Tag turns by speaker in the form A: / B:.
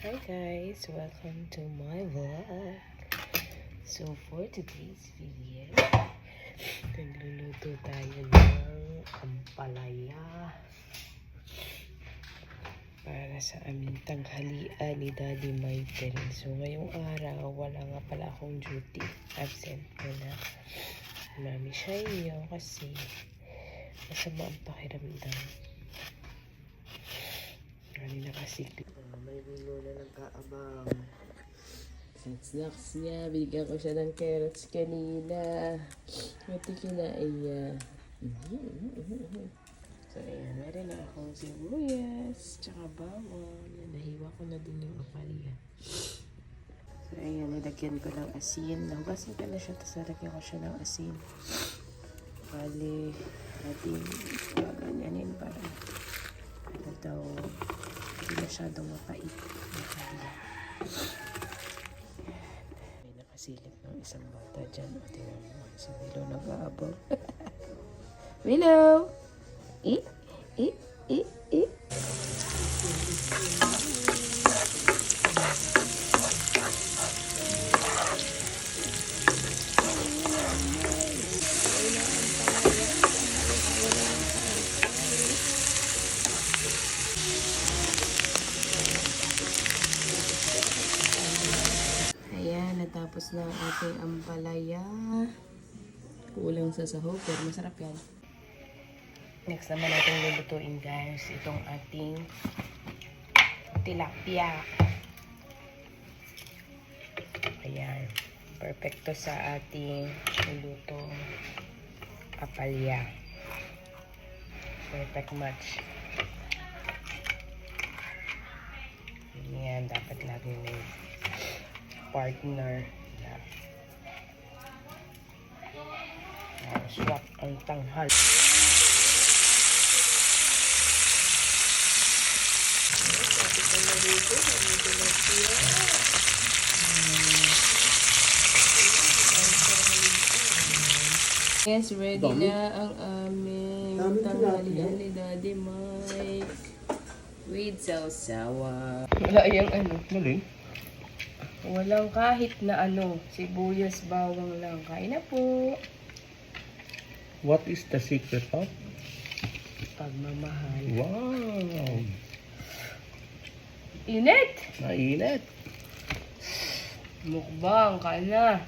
A: Hi guys, welcome to my vlog. So for today's video, nagluluto tayo ng ampalaya para sa aming tanghalian ni Daddy Michael. So ngayong araw, wala nga pala akong duty. Absent ko na Mami Shayo kasi masama ang pakiramdam. Kanina kasi may bilo na nagkaabang. Snacks niya. Binigyan ko siya ng carrots kanina. Pati kinain niya. So ayan, meron na akong sibuyas tsaka bawang. Nahiwa ko na din yung apalya. So ayan, nilagyan ko ng asin. Nahugasan ko na siya, tapos nilagyan ko siya ng asin. Bali, natin gaganyanin para ano daw, hindi masyadong mapait. May nakasilip ng isang bata dyan. O, tingnan mo. Si Milo nag-aabang. Milo! Eh? Ayan, natapos na ang ating ampalaya. Kulang sa sahog, pero masarap yan. Next naman natin lulutuin guys, itong ating tilapia. Ayan, perfecto sa ating lulutong apalya. Perfect match. Ayan, dapat lagi may partner na swak ang tanghal. Yes, ready na ang aming tanghalian ni Daddy Mike with sausawa. Wala yung ano.
B: Maling?
A: Walang kahit na ano, sibuyas, bawang lang. Kain na po.
B: What is the secret of?
A: Pagmamahal.
B: Wow!
A: Init!
B: Mainit!
A: Mukbang, kain na.